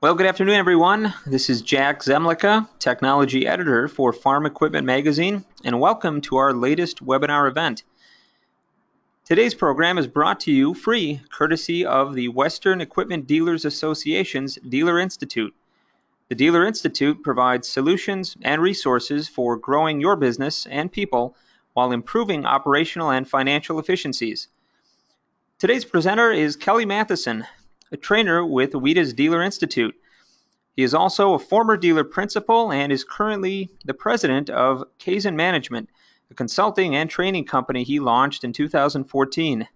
Well, good afternoon, everyone. This is Jack Zemlicka, Technology Editor for Farm Equipment Magazine, and welcome to our latest webinar event. Today's program is brought to you free, courtesy of the Western Equipment Dealers Association's Dealer Institute. The Dealer Institute provides solutions and resources for growing your business and people while improving operational and financial efficiencies. Today's presenter is Kelly Mathison, a trainer with WEDA Dealer Institute. He is also a former dealer principal and is currently the president of Kaizen Management, a consulting and training company he launched in 2014.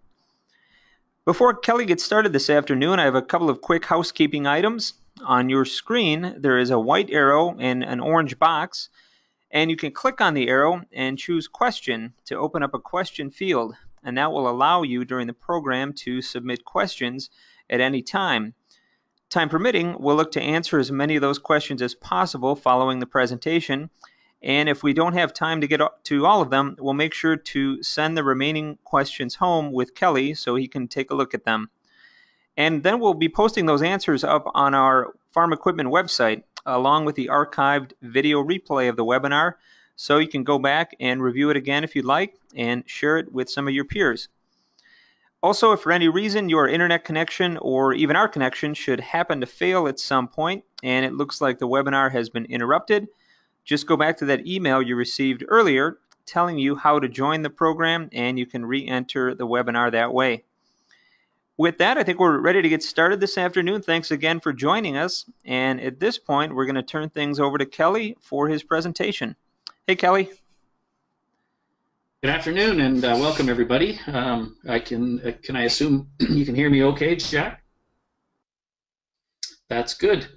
Before Kelly gets started this afternoon, I have a couple of quick housekeeping items. On your screen, there is a white arrow and an orange box, and you can click on the arrow and choose Question to open up a question field, and that will allow you during the program to submit questions at any time. Time permitting, we'll look to answer as many of those questions as possible following the presentation, and if we don't have time to get to all of them, we'll make sure to send the remaining questions home with Kelly so he can take a look at them. And then we'll be posting those answers up on our farm equipment website, along with the archived video replay of the webinar, so you can go back and review it again if you'd like and share it with some of your peers. Also, if for any reason your internet connection or even our connection should happen to fail at some point and it looks like the webinar has been interrupted, just go back to that email you received earlier telling you how to join the program, and you can re-enter the webinar that way. With that, I think we're ready to get started this afternoon. Thanks again for joining us. And at this point, we're going to turn things over to Kelly for his presentation. Hey, Kelly. Good afternoon and welcome everybody. Can I assume you can hear me okay, Jack? That's good.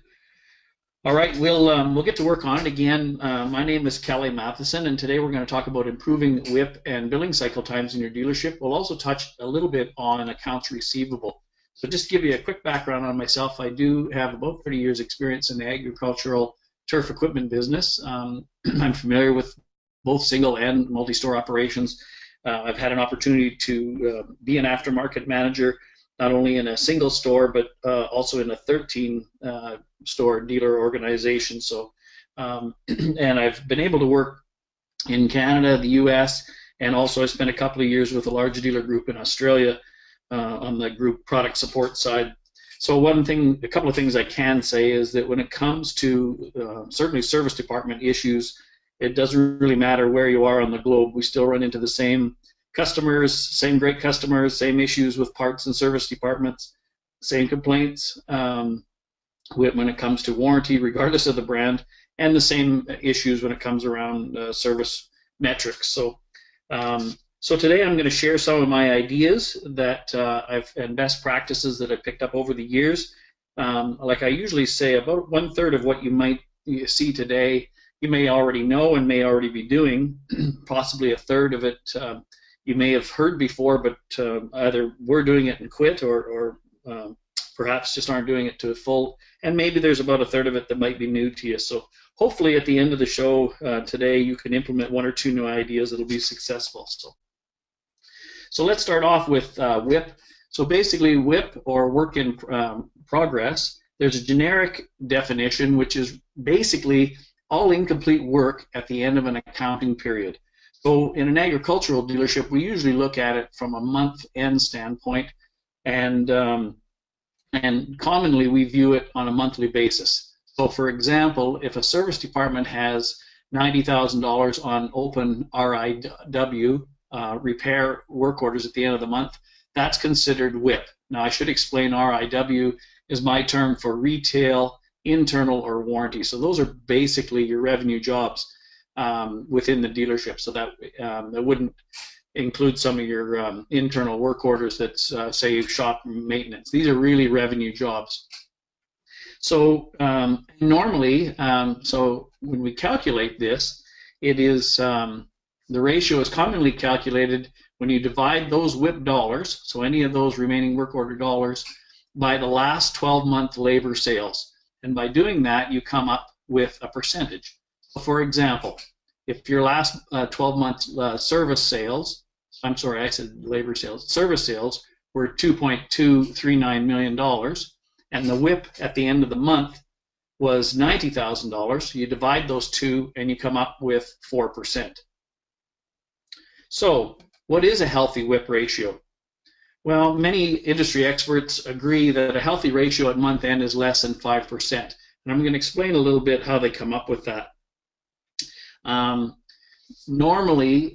All right, we'll get to work on it again. My name is Kelly Mathison, and today we're going to talk about improving WIP and billing cycle times in your dealership. We'll also touch a little bit on accounts receivable. So just to give you a quick background on myself, I do have about 30 years experience in the agricultural turf equipment business. I'm familiar with both single and multi-store operations. I've had an opportunity to be an aftermarket manager, not only in a single store, but also in a 13-store dealer organization. So, and I've been able to work in Canada, the U.S., and also I spent a couple of years with a large dealer group in Australia on the group product support side. So a couple of things I can say is that when it comes to certainly service department issues, it doesn't really matter where you are on the globe. We still run into the same customers, same great customers, same issues with parts and service departments, same complaints when it comes to warranty, regardless of the brand, and the same issues when it comes around service metrics. So, so today I'm going to share some of my ideas that and best practices that I've picked up over the years. Like I usually say, about 1/3 of what you might see today you may already know and may already be doing. Possibly 1/3 of it you may have heard before, but either we're doing it and quit, or perhaps just aren't doing it to the full. And maybe there's about 1/3 of it that might be new to you. So hopefully at the end of the show today you can implement 1 or 2 new ideas that'll be successful. So let's start off with WIP. So basically WIP, or work in progress, there's a generic definition which is basically all incomplete work at the end of an accounting period. So in an agricultural dealership, we usually look at it from a month-end standpoint, and commonly we view it on a monthly basis. So for example, if a service department has $90,000 on open RIW, repair work orders at the end of the month, that's considered WIP. Now I should explain RIW is my term for retail, internal, or warranty. So those are basically your revenue jobs within the dealership. So that wouldn't include some of your internal work orders that's say shop maintenance. These are really revenue jobs. So normally, so when we calculate this, it is the ratio is commonly calculated when you divide those WIP dollars, so any of those remaining work order dollars, by the last 12-month labor sales. And by doing that, you come up with a percentage. So for example, if your last 12-month service sales, I'm sorry, I said labor sales, service sales were $2.239 million, and the WIP at the end of the month was $90,000, you divide those two and you come up with 4%. So, what is a healthy WIP ratio? Well, many industry experts agree that a healthy ratio at month end is less than 5%. And I'm going to explain a little bit how they come up with that. Normally,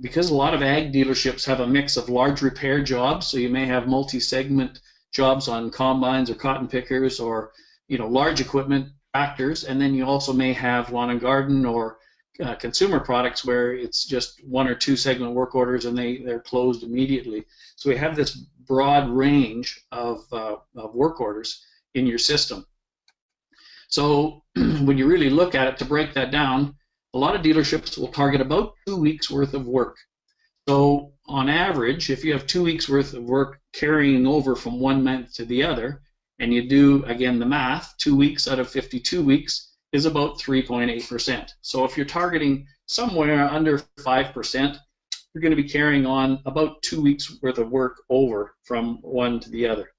because a lot of ag dealerships have a mix of large repair jobs, so you may have multi-segment jobs on combines or cotton pickers or large equipment, tractors, and then you also may have lawn and garden or consumer products where it's just 1 or 2 segment work orders and they're closed immediately. So we have this broad range of work orders in your system. So when you really look at it, to break that down, a lot of dealerships will target about 2 weeks worth of work. So on average, if you have 2 weeks worth of work carrying over from one month to the other, and you do, again, the math, 2 weeks out of 52 weeks is about 3.8%. So if you're targeting somewhere under 5%, you're going to be carrying on about 2 weeks worth of work over from one to the other.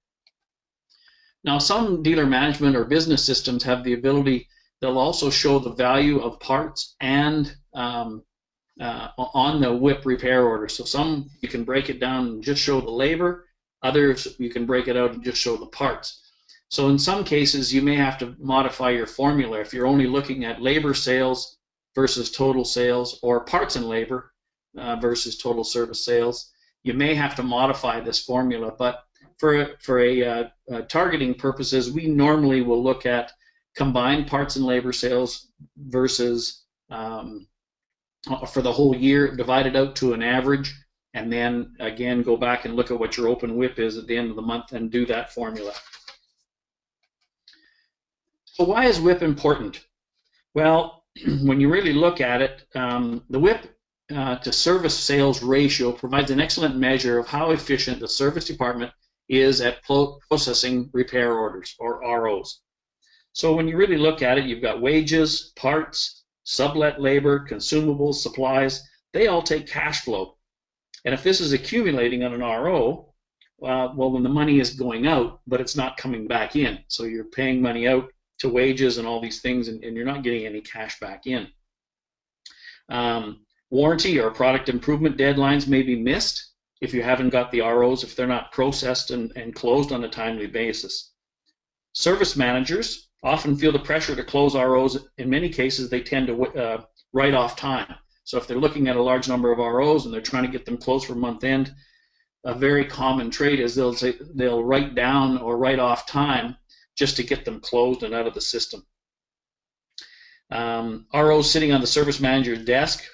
Now, some dealer management or business systems have the ability, they'll also show the value of parts and on the WIP repair order. So some you can break it down and just show the labor, others you can break it out and just show the parts. So in some cases you may have to modify your formula if you're only looking at labor sales versus total sales, or parts and labor versus total service sales. You may have to modify this formula, but for targeting purposes, we normally will look at combined parts and labor sales versus for the whole year, divided out to an average, and then again go back and look at what your open WIP is at the end of the month and do that formula. So why is WIP important? Well, when you really look at it, the WIP to service sales ratio provides an excellent measure of how efficient the service department is at processing repair orders, or ROs. So when you really look at it, you've got wages, parts, sublet labor, consumables, supplies. They all take cash flow. And if this is accumulating on an RO, well, then the money is going out, but it's not coming back in. So you're paying money out to wages and all these things, and you're not getting any cash back in. Warranty or product improvement deadlines may be missed if you haven't got the ROs, if they're not processed and closed on a timely basis. Service managers often feel the pressure to close ROs. In many cases, they tend to write off time. So if they're looking at a large number of ROs and they're trying to get them closed for month end, a very common trait is they'll write down or write off time just to get them closed and out of the system. ROs sitting on the service manager's desk,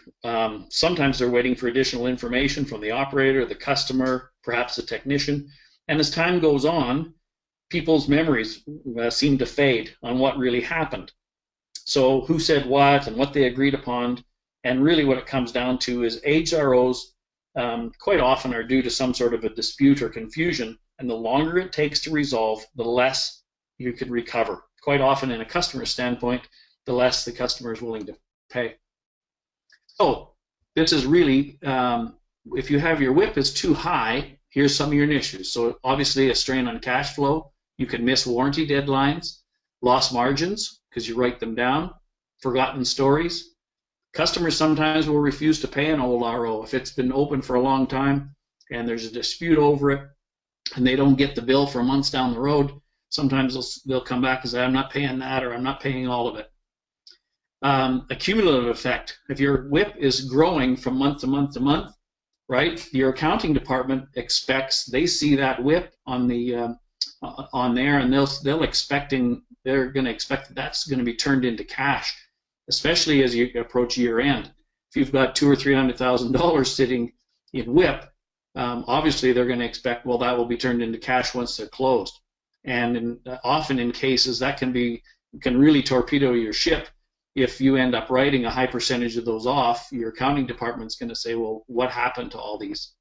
sometimes they're waiting for additional information from the operator, the customer, perhaps the technician, and as time goes on, people's memories seem to fade on what really happened. So who said what and what they agreed upon, and really what it comes down to is aged ROs quite often are due to some sort of a dispute or confusion, and the longer it takes to resolve, the less you could recover. Quite often in a customer standpoint, the less the customer is willing to pay. So this is really, if you have your WIP is too high, here's some of your issues. So obviously a strain on cash flow, you can miss warranty deadlines, lost margins because you write them down, forgotten stories. Customers sometimes will refuse to pay an old RO if it's been open for a long time and there's a dispute over it and they don't get the bill for months down the road. Sometimes they'll come back and say, I'm not paying that, or I'm not paying all of it. A cumulative effect. If your WIP is growing from month to month to month, right, your accounting department expects, they see that WIP on the on there, and they're going to expect that that's going to be turned into cash, especially as you approach year end. If you've got $200,000 or $300,000 sitting in WIP, obviously they're going to expect, well, that will be turned into cash once they're closed. And often in cases that can really torpedo your ship. If you end up writing a high percentage of those off, your accounting department's going to say, well, what happened to all these?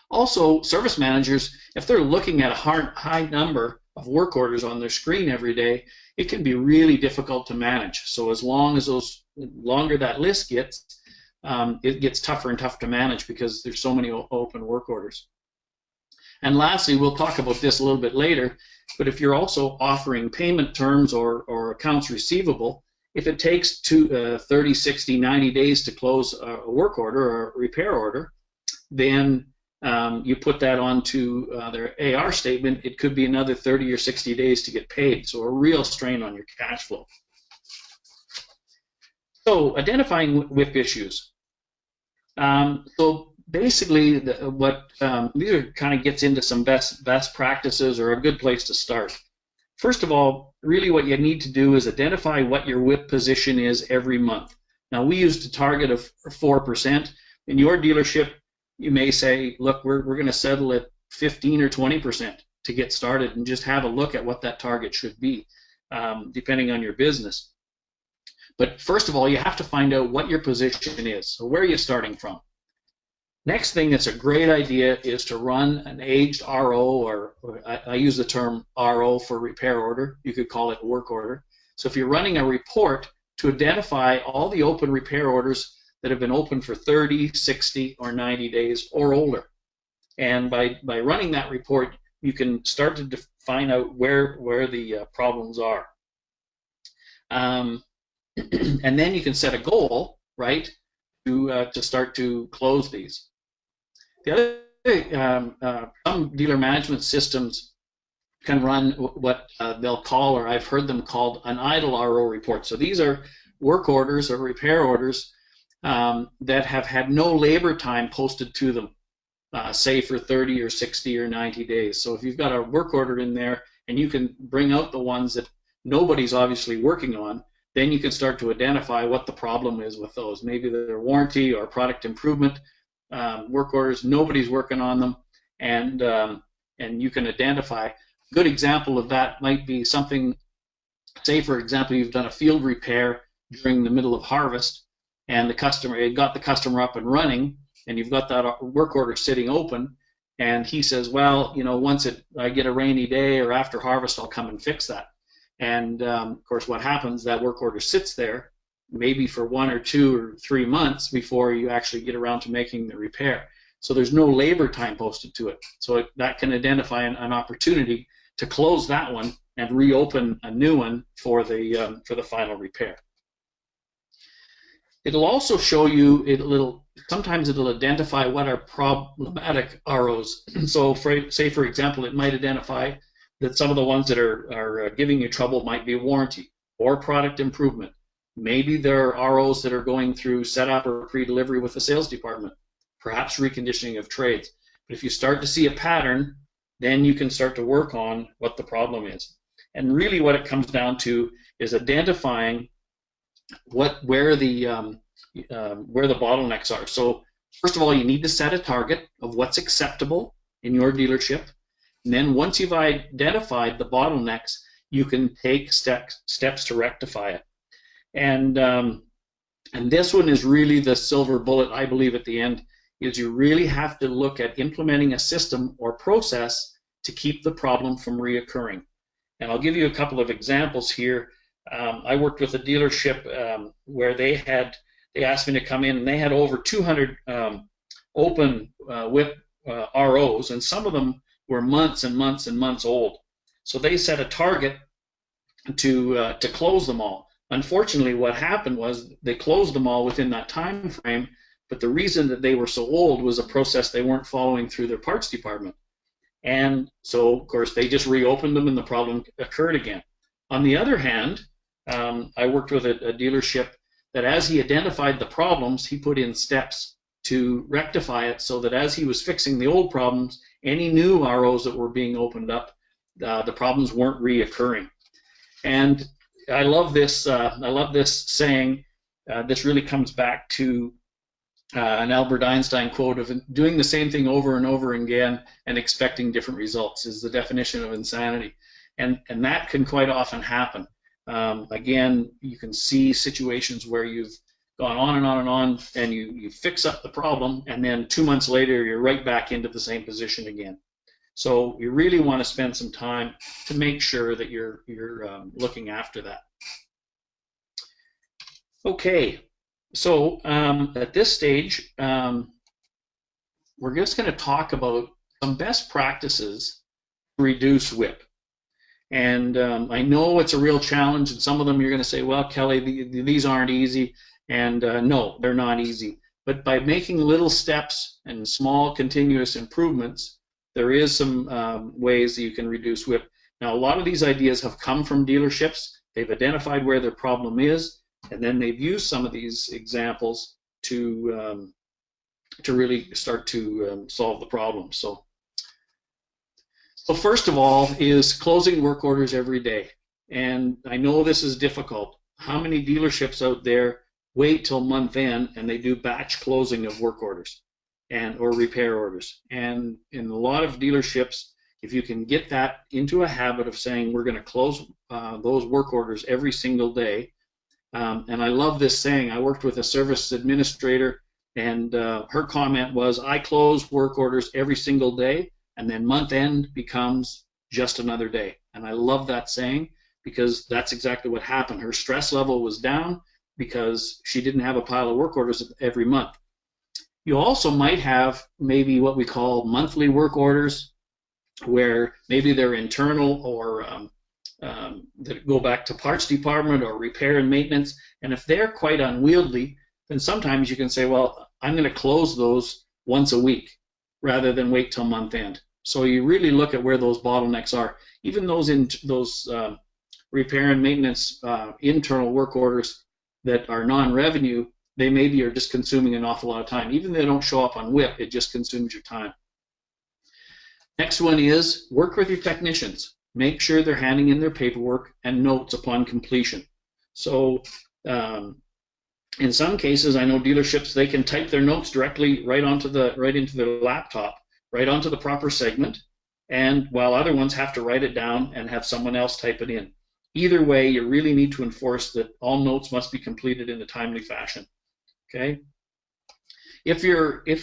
Also, service managers, if they're looking at a high number of work orders on their screen every day, it can be really difficult to manage. So as longer that list gets, it gets tougher and tougher to manage because there's so many open work orders. And lastly, we'll talk about this a little bit later, but if you're also offering payment terms or accounts receivable, if it takes 30, 60, 90 days to close a work order or a repair order, then you put that onto their AR statement, it could be another 30 or 60 days to get paid, so a real strain on your cash flow. So identifying WIP issues. So basically, these are kind of gets into some best practices or a good place to start. First of all, really what you need to do is identify what your WIP position is every month. Now, we used a target of 4%. In your dealership, you may say, look, we're going to settle at 15 or 20% to get started, and just have a look at what that target should be, depending on your business. But first of all, you have to find out what your position is. So where are you starting from? Next thing that's a great idea is to run an aged RO, or I use the term RO for repair order. You could call it work order. So if you're running a report to identify all the open repair orders that have been open for 30, 60, or 90 days or older. And by running that report, you can start to find out where the problems are. And then you can set a goal, right, to start to close these. The other, some dealer management systems can run what they'll call, or I've heard them called, an idle RO report. So these are work orders or repair orders that have had no labor time posted to them, say for 30 or 60 or 90 days. So if you've got a work order in there and you can bring out the ones that nobody's obviously working on, then you can start to identify what the problem is with those. Maybe they're warranty or product improvement work orders, nobody's working on them, and you can identify. A good example of that might be something, say for example, you've done a field repair during the middle of harvest, and it got the customer up and running, and you've got that work order sitting open, and he says, well, you know, once I get a rainy day or after harvest, I'll come and fix that. And of course, what happens, that work order sits there maybe for 1 or 2 or 3 months before you actually get around to making the repair. So there's no labor time posted to it. So that can identify an opportunity to close that one and reopen a new one for the final repair. It'll also show you, sometimes it'll identify what are problematic ROs. So say for example, it might identify that some of the ones that are giving you trouble might be warranty or product improvement. Maybe there are ROs that are going through setup or pre-delivery with the sales department, perhaps reconditioning of trades. But if you start to see a pattern, then you can start to work on what the problem is. And really what it comes down to is identifying where the bottlenecks are. So first of all, you need to set a target of what's acceptable in your dealership. And then once you've identified the bottlenecks, you can take steps to rectify it. And this one is really the silver bullet, I believe, at the end, is you really have to look at implementing a system or process to keep the problem from reoccurring. And I'll give you a couple of examples here. I worked with a dealership where they asked me to come in, and they had over 200 open WIP ROs, and some of them were months and months and months old. So they set a target to close them all. Unfortunately, what happened was they closed them all within that time frame, but the reason that they were so old was a process they weren't following through their parts department. And so, of course, they just reopened them and the problem occurred again. On the other hand, I worked with a dealership that as he identified the problems, he put in steps to rectify it so that as he was fixing the old problems, any new ROs that were being opened up, the problems weren't reoccurring. And I love this saying. This really comes back to an Albert Einstein quote of doing the same thing over and over again and expecting different results is the definition of insanity. And that can quite often happen. Again, you can see situations where you've gone on and on and on, and you fix up the problem, and then 2 months later you're right back into the same position again. So you really want to spend some time to make sure that you're looking after that. Okay, so at this stage, we're just going to talk about some best practices to reduce WIP. And I know it's a real challenge, and some of them you're going to say, well, Kelly, these aren't easy. And no, they're not easy. But by making little steps and small continuous improvements, there is some ways that you can reduce WIP. Now, a lot of these ideas have come from dealerships. They've identified where their problem is, and then they've used some of these examples to really start to solve the problem. So first of all is closing work orders every day. And I know this is difficult. How many dealerships out there wait till month end and they do batch closing of work orders or repair orders? And in a lot of dealerships, if you can get that into a habit of saying we're going to close those work orders every single day, and I love this saying. I worked with a service administrator, and her comment was, I close work orders every single day, and then month end becomes just another day. And I love that saying because that's exactly what happened. Her stress level was down because she didn't have a pile of work orders every month. You also might have maybe what we call monthly work orders, where maybe they're internal or that go back to parts department or repair and maintenance. And if they're quite unwieldy, then sometimes you can say, well, I'm going to close those once a week rather than wait till month end. So you really look at where those bottlenecks are. Even those repair and maintenance internal work orders that are non-revenue, they maybe are just consuming an awful lot of time. Even if they don't show up on WIP, it just consumes your time. Next one is work with your technicians. Make sure they're handing in their paperwork and notes upon completion. So in some cases, I know dealerships, they can type their notes directly right into their laptop, right onto the proper segment, and while other ones have to write it down and have someone else type it in. Either way, you really need to enforce that all notes must be completed in a timely fashion. Okay. If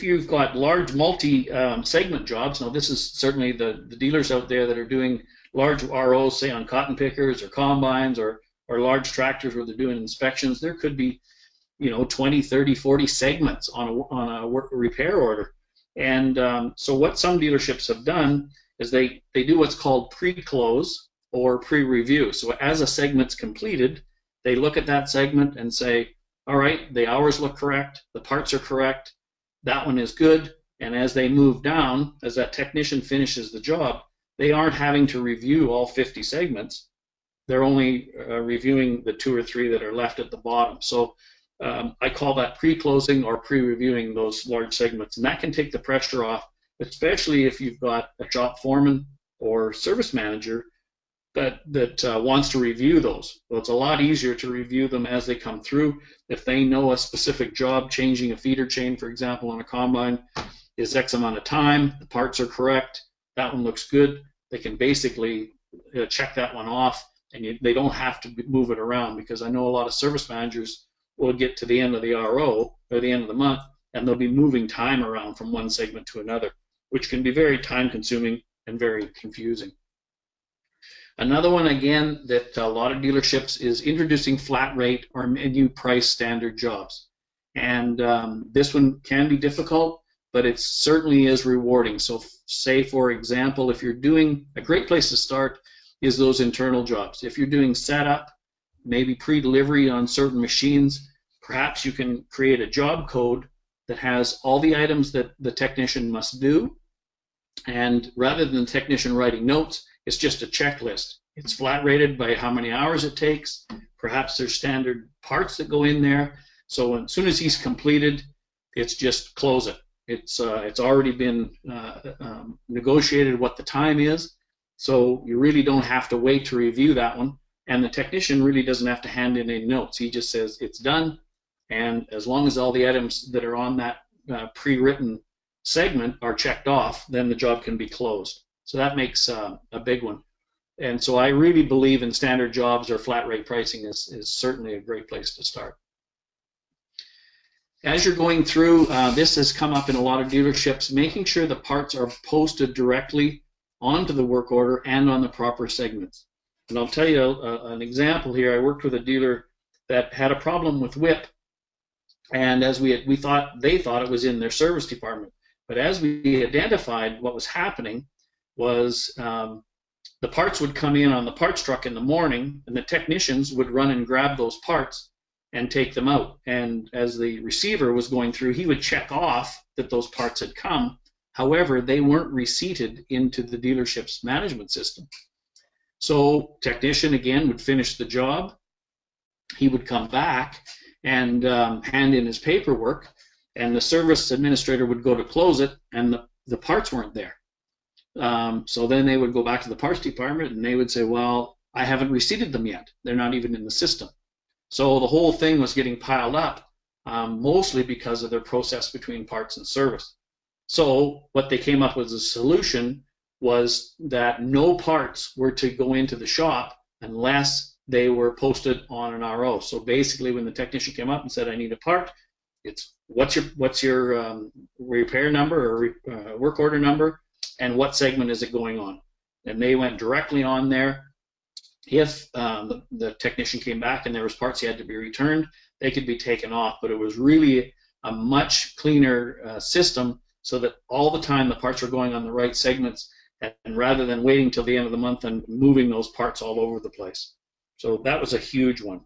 you've got large multi-segment jobs, now this is certainly the dealers out there that are doing large ROs, say on cotton pickers or combines or large tractors where they're doing inspections, there could be 20, 30, 40 segments on a repair order. And so what some dealerships have done is they do what's called pre-close or pre-review. So as a segment's completed, they look at that segment and say, all right, the hours look correct, the parts are correct, that one is good, and as they move down, as that technician finishes the job, they aren't having to review all 50 segments. They're only reviewing the 2 or 3 that are left at the bottom. So I call that pre-closing or pre-reviewing those large segments, and that can take the pressure off, especially if you've got a shop foreman or service manager that wants to review those. So it's a lot easier to review them as they come through. If they know a specific job, changing a feeder chain, for example, on a combine, is X amount of time, the parts are correct, that one looks good, they can basically check that one off, and they don't have to move it around, because I know a lot of service managers will get to the end of the RO, or the end of the month, and they'll be moving time around from one segment to another, which can be very time-consuming and very confusing. Another one, again, that a lot of dealerships is introducing flat rate or menu price standard jobs. And this one can be difficult, but it certainly is rewarding. So say, for example, if you're doing, a great place to start is those internal jobs. If you're doing setup, maybe pre-delivery on certain machines, perhaps you can create a job code that has all the items that the technician must do, and rather than the technician writing notes, it's just a checklist. It's flat rated by how many hours it takes. Perhaps there's standard parts that go in there. So as soon as he's completed, it's just close it. It's already been negotiated what the time is, so you really don't have to wait to review that one. And the technician really doesn't have to hand in any notes. He just says it's done, and as long as all the items that are on that pre-written segment are checked off, then the job can be closed. So that makes a big one. And so I really believe in standard jobs or flat rate pricing is certainly a great place to start. As you're going through, this has come up in a lot of dealerships, making sure the parts are posted directly onto the work order and on the proper segments. And I'll tell you an example here. I worked with a dealer that had a problem with WIP, and as they thought it was in their service department. But as we identified, what was happening was the parts would come in on the parts truck in the morning, and the technicians would run and grab those parts and take them out. And as the receiver was going through, he would check off that those parts had come. However, they weren't receipted into the dealership's management system. So technician, again, would finish the job. He would come back and hand in his paperwork, and the service administrator would go to close it, and the parts weren't there. So then they would go back to the parts department, and they would say, well, I haven't receipted them yet. They're not even in the system. So the whole thing was getting piled up, mostly because of their process between parts and service. So what they came up with as a solution was that no parts were to go into the shop unless they were posted on an RO. So basically, when the technician came up and said, I need a part, it's what's your repair number or work order number, and what segment is it going on? And they went directly on there. If the technician came back and there was parts he had to be returned, they could be taken off. But it was really a much cleaner system, so that all the time the parts were going on the right segments, and rather than waiting till the end of the month and moving those parts all over the place. So that was a huge one.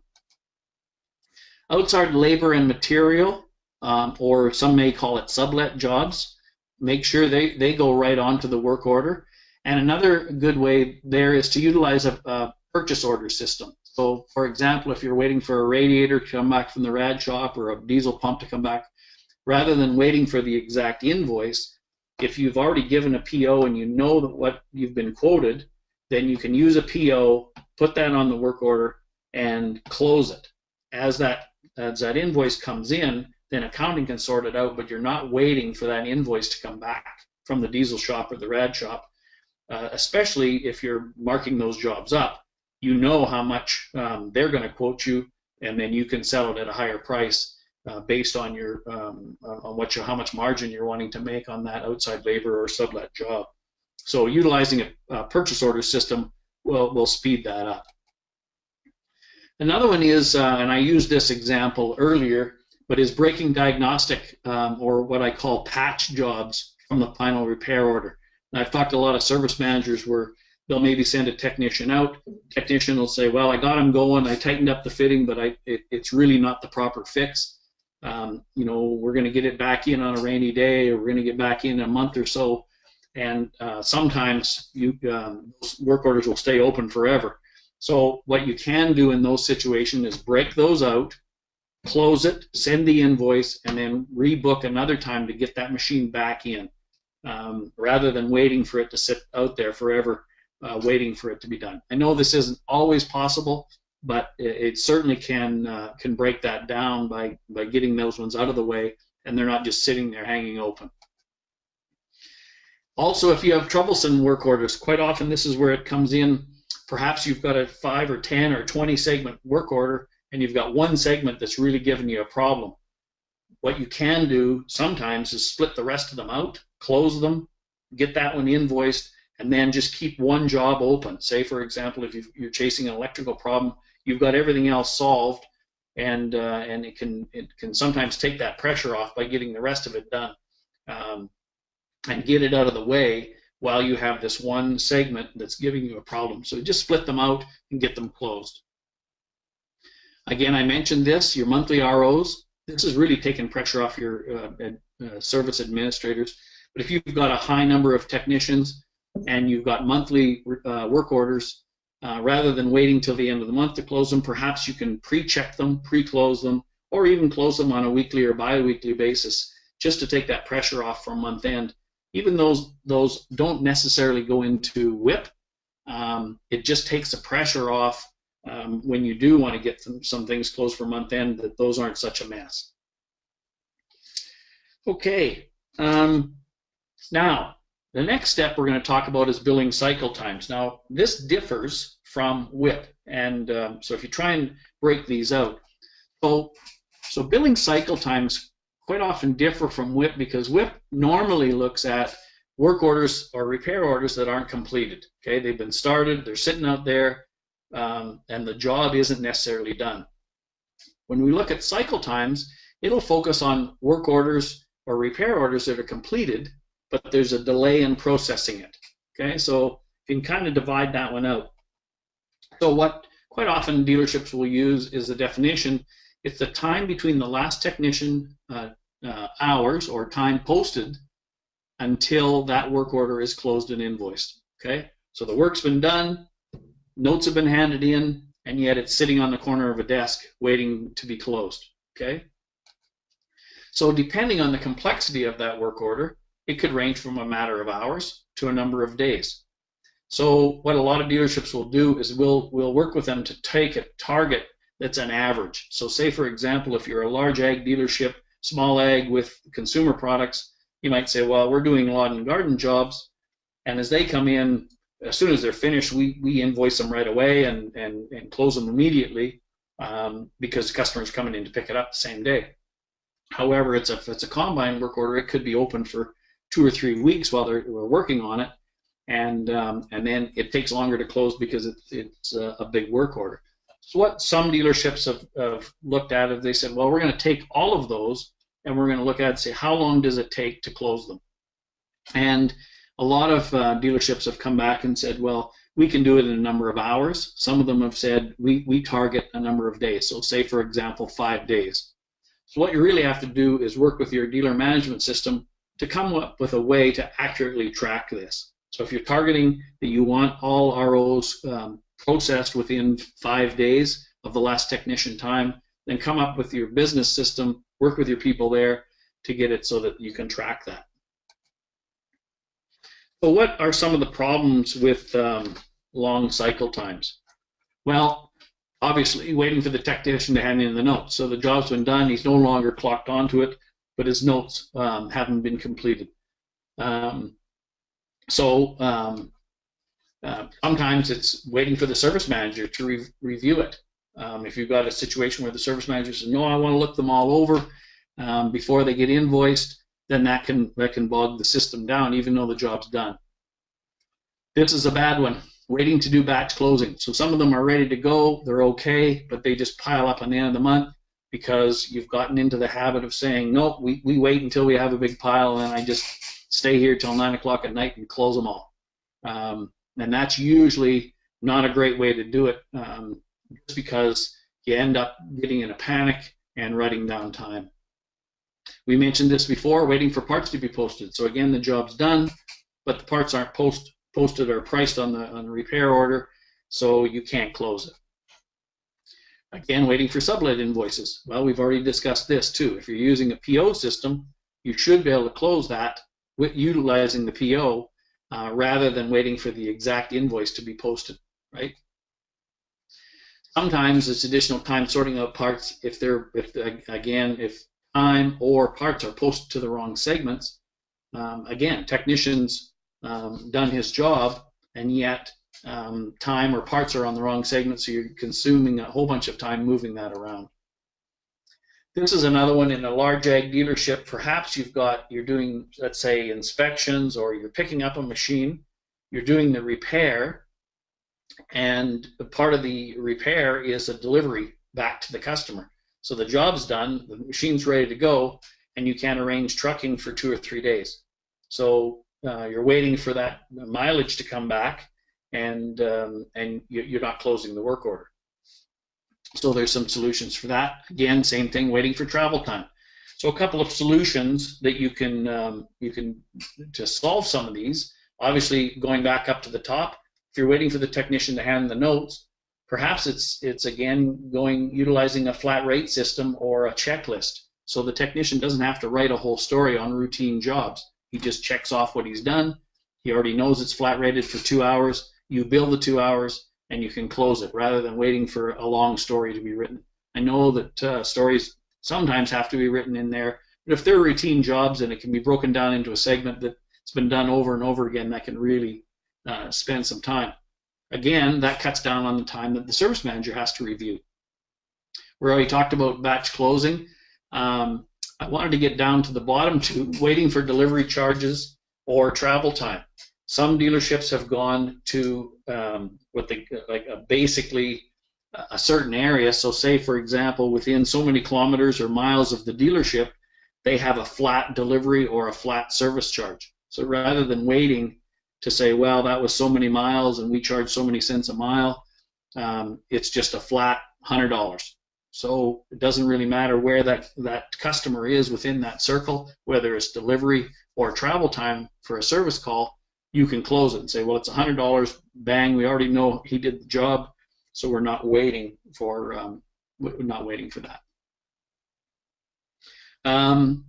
Outside labor and material, or some may call it sublet jobs, make sure they go right onto the work order. And another good way there is to utilize a purchase order system. So for example, if you're waiting for a radiator to come back from the rad shop or a diesel pump to come back, rather than waiting for the exact invoice, if you've already given a PO and you know that what you've been quoted, then you can use a PO, put that on the work order, and close it. As that invoice comes in, then accounting can sort it out, but you're not waiting for that invoice to come back from the diesel shop or the rad shop, especially if you're marking those jobs up. You know how much they're going to quote you, and then you can sell it at a higher price based on your how much margin you're wanting to make on that outside labor or sublet job. So utilizing a purchase order system will speed that up. Another one is, and I used this example earlier, but is breaking diagnostic or what I call patch jobs from the final repair order. And I've talked to a lot of service managers where they'll maybe send a technician out. Technician will say, well, I got him going, I tightened up the fitting, but it's really not the proper fix. We're going to get it back in on a rainy day, or we're going to get back in a month or so. And sometimes work orders will stay open forever. So what you can do in those situations is break those out, close it, send the invoice, and then rebook another time to get that machine back in, rather than waiting for it to sit out there forever, waiting for it to be done. I know this isn't always possible, but it certainly can break that down by getting those ones out of the way, and they're not just sitting there hanging open. Also, if you have troublesome work orders, quite often this is where it comes in. Perhaps you've got a 5 or 10 or 20 segment work order, and you've got one segment that's really giving you a problem. What you can do sometimes is split the rest of them out, close them, get that one invoiced, and then just keep one job open. Say, for example, if you're chasing an electrical problem, you've got everything else solved, and it can sometimes take that pressure off by getting the rest of it done, and get it out of the way while you have this one segment that's giving you a problem. So just split them out and get them closed. Again, I mentioned this, your monthly ROs. This is really taking pressure off your service administrators. But if you've got a high number of technicians and you've got monthly work orders, rather than waiting till the end of the month to close them, perhaps you can pre-check them, pre-close them, or even close them on a weekly or bi-weekly basis, just to take that pressure off from month end. Even those don't necessarily go into WIP. It just takes the pressure off when you do want to get some things closed for month end, that those aren't such a mess. Okay, now the next step we're going to talk about is billing cycle times. Now this differs from WIP, and so if you try and break these out, so billing cycle times quite often differ from WIP, because WIP normally looks at work orders or repair orders that aren't completed. Okay, they've been started, they're sitting out there, and the job isn't necessarily done. When we look at cycle times, it'll focus on work orders or repair orders that are completed, but there's a delay in processing it. Okay, so you can kind of divide that one out. So what quite often dealerships will use is the definition. It's the time between the last technician hours or time posted until that work order is closed and invoiced. Okay, so the work's been done, notes have been handed in, and yet it's sitting on the corner of a desk waiting to be closed. Okay, so depending on the complexity of that work order, it could range from a matter of hours to a number of days. So what a lot of dealerships will do is we'll work with them to take a target that's an average. So say, for example, if you're a large ag dealership, small ag with consumer products, you might say, well, we're doing lawn and garden jobs, and as they come in, as soon as they're finished, we invoice them right away and close them immediately because the customer's coming in to pick it up the same day. However, if it's a combine work order, it could be open for 2 or 3 weeks while we're working on it, and then it takes longer to close because it's a big work order. So what some dealerships have looked at is they said, well, we're going to take all of those and we're going to look at it and say, how long does it take to close them? And a lot of dealerships have come back and said, well, we can do it in a number of hours. Some of them have said we target a number of days. So say, for example, 5 days. So what you really have to do is work with your dealer management system to come up with a way to accurately track this. So if you're targeting that you want all ROs processed within 5 days of the last technician time, then come up with your business system, work with your people there to get it so that you can track that. So what are some of the problems with long cycle times? Well, obviously waiting for the technician to hand in the notes. So the job's been done, he's no longer clocked onto it, but his notes haven't been completed. Sometimes it's waiting for the service manager to review it. If you've got a situation where the service manager says, no, I want to look them all over before they get invoiced, then that can bog the system down even though the job's done. This is a bad one, waiting to do batch closing. So some of them are ready to go, they're okay, but they just pile up on the end of the month because you've gotten into the habit of saying, nope, we wait until we have a big pile and I just stay here till 9 o'clock at night and close them all. And that's usually not a great way to do it just because you end up getting in a panic and running down time. We mentioned this before, waiting for parts to be posted. So again, the job's done, but the parts aren't posted or priced on the repair order, so you can't close it. Again, waiting for sublet invoices. Well, we've already discussed this too. If you're using a PO system, you should be able to close that with utilizing the PO rather than waiting for the exact invoice to be posted, right? Sometimes it's additional time sorting out parts if time or parts are posted to the wrong segments. Again, technician's done his job, and yet time or parts are on the wrong segment, so you're consuming a whole bunch of time moving that around. This is another one in a large ag dealership. Perhaps you're doing, let's say, inspections, or you're picking up a machine, you're doing the repair, and part of the repair is a delivery back to the customer. So the job's done, the machine's ready to go, and you can't arrange trucking for 2 or 3 days. So you're waiting for that mileage to come back, and you're not closing the work order. So there's some solutions for that. Again, same thing, waiting for travel time. So a couple of solutions that you can to solve some of these. Obviously, going back up to the top, if you're waiting for the technician to hand the notes, perhaps it's again utilizing a flat rate system or a checklist. So the technician doesn't have to write a whole story on routine jobs. He just checks off what he's done. He already knows it's flat rated for 2 hours. You bill the 2 hours and you can close it rather than waiting for a long story to be written. I know that stories sometimes have to be written in there, but if they're routine jobs and it can be broken down into a segment that's been done over and over again, that can really spend some time. Again, that cuts down on the time that the service manager has to review. We already talked about batch closing. I wanted to get down to the bottom two, waiting for delivery charges or travel time. Some dealerships have gone to basically a certain area. So say, for example, within so many kilometers or miles of the dealership, they have a flat delivery or a flat service charge. So rather than waiting to say, well, that was so many miles and we charge so many cents a mile, it's just a flat $100. So it doesn't really matter where that customer is within that circle, whether it's delivery or travel time for a service call. You can close it and say, well, it's $100, bang, we already know he did the job, so we're not waiting for that. And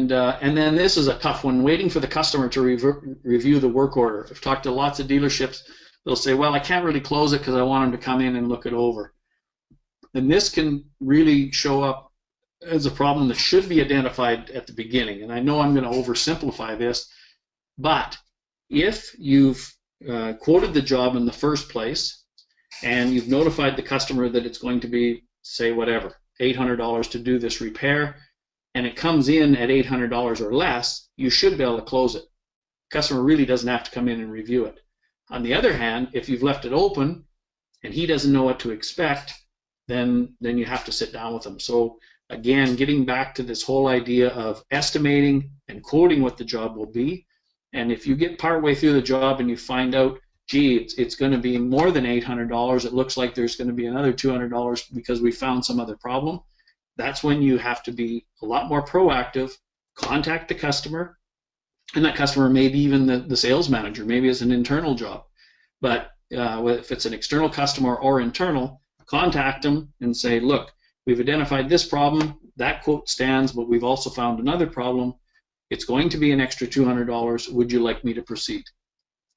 then this is a tough one, waiting for the customer to review the work order. I've talked to lots of dealerships. They'll say, well, I can't really close it because I want them to come in and look it over. And this can really show up as a problem that should be identified at the beginning. And I know I'm going to oversimplify this, but if you've quoted the job in the first place and you've notified the customer that it's going to be, say, whatever, $800 to do this repair, and it comes in at $800 or less, you should be able to close it. The customer really doesn't have to come in and review it. On the other hand, if you've left it open and he doesn't know what to expect, then you have to sit down with him. So again, getting back to this whole idea of estimating and quoting what the job will be, and if you get partway through the job and you find out, gee, it's going to be more than $800, it looks like there's going to be another $200 because we found some other problem, that's when you have to be a lot more proactive, contact the customer, and that customer may be even the sales manager, maybe it's an internal job. But if it's an external customer or internal, contact them and say, look, we've identified this problem, that quote stands, but we've also found another problem. It's going to be an extra $200. Would you like me to proceed?